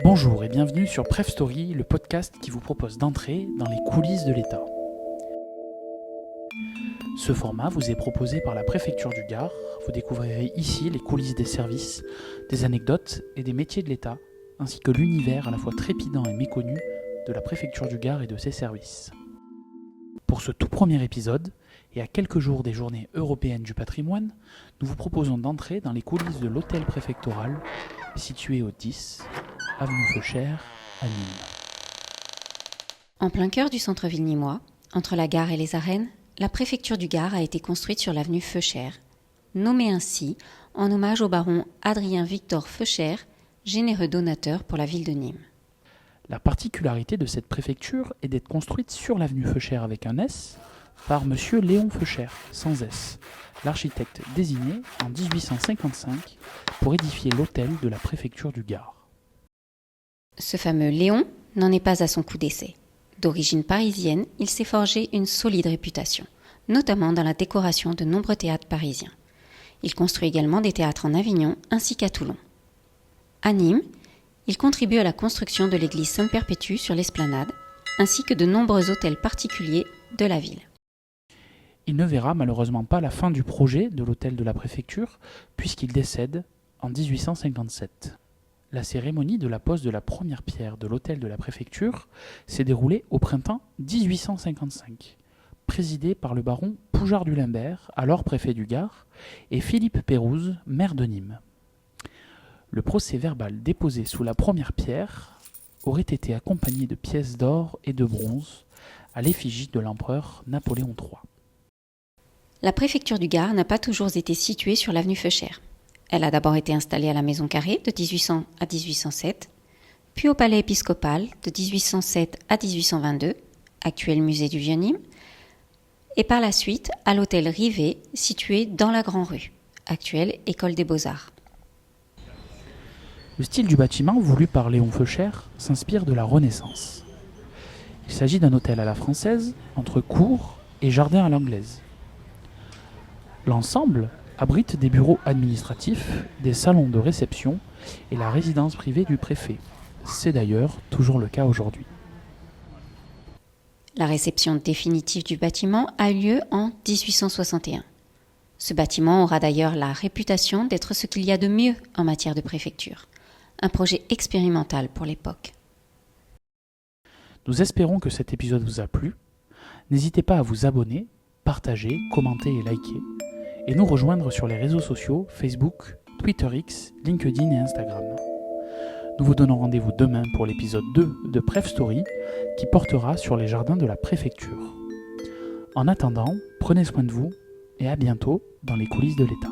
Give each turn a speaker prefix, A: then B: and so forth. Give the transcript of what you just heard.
A: Bonjour et bienvenue sur Pref Story, le podcast qui vous propose d'entrer dans les coulisses de l'État. Ce format vous est proposé par la préfecture du Gard. Vous découvrirez ici les coulisses des services, des anecdotes et des métiers de l'État, ainsi que l'univers à la fois trépidant et méconnu de la préfecture du Gard et de ses services. Pour ce tout premier épisode, et à quelques jours des Journées européennes du patrimoine, nous vous proposons d'entrer dans les coulisses de l'hôtel préfectoral, situé au 10, avenue Feuchères, à Nîmes.
B: En plein cœur du centre-ville nîmois, entre la gare et les arènes, la préfecture du Gard a été construite sur l'avenue Feuchères, nommée ainsi en hommage au baron Adrien-Victor Feuchères, généreux donateur pour la ville de Nîmes.
A: La particularité de cette préfecture est d'être construite sur l'avenue Feuchères avec un S par M. Léon Feuchères, sans S, l'architecte désigné en 1855 pour édifier l'hôtel de la préfecture du Gard.
B: Ce fameux Léon n'en est pas à son coup d'essai. D'origine parisienne, il s'est forgé une solide réputation, notamment dans la décoration de nombreux théâtres parisiens. Il construit également des théâtres en Avignon ainsi qu'à Toulon. À Nîmes, il contribue à la construction de l'église Saint-Perpétue sur l'Esplanade, ainsi que de nombreux hôtels particuliers de la ville.
A: Il ne verra malheureusement pas la fin du projet de l'hôtel de la préfecture, puisqu'il décède en 1857. La cérémonie de la pose de la première pierre de l'hôtel de la préfecture s'est déroulée au printemps 1855, présidée par le baron Poujart du Limbert, alors préfet du Gard, et Philippe Pérouse, maire de Nîmes. Le procès-verbal déposé sous la première pierre aurait été accompagné de pièces d'or et de bronze à l'effigie de l'empereur Napoléon III.
B: La préfecture du Gard n'a pas toujours été située sur l'avenue Feuchères. Elle a d'abord été installée à la Maison Carrée de 1800 à 1807, puis au Palais épiscopal de 1807 à 1822, actuel musée du Vieux-Nîmes, et par la suite à l'hôtel Rivet, situé dans la Grand-Rue, actuelle École des Beaux-Arts.
A: Le style du bâtiment voulu par Léon Feuchères s'inspire de la Renaissance. Il s'agit d'un hôtel à la française, entre cour et jardin à l'anglaise. L'ensemble abrite des bureaux administratifs, des salons de réception et la résidence privée du préfet. C'est d'ailleurs toujours le cas aujourd'hui.
B: La réception définitive du bâtiment a eu lieu en 1861. Ce bâtiment aura d'ailleurs la réputation d'être ce qu'il y a de mieux en matière de préfecture. Un projet expérimental pour l'époque.
A: Nous espérons que cet épisode vous a plu. N'hésitez pas à vous abonner, partager, commenter et liker, et nous rejoindre sur les réseaux sociaux Facebook, Twitter X, LinkedIn et Instagram. Nous vous donnons rendez-vous demain pour l'épisode 2 de Pref Story qui portera sur les jardins de la préfecture. En attendant, prenez soin de vous et à bientôt dans les coulisses de l'État.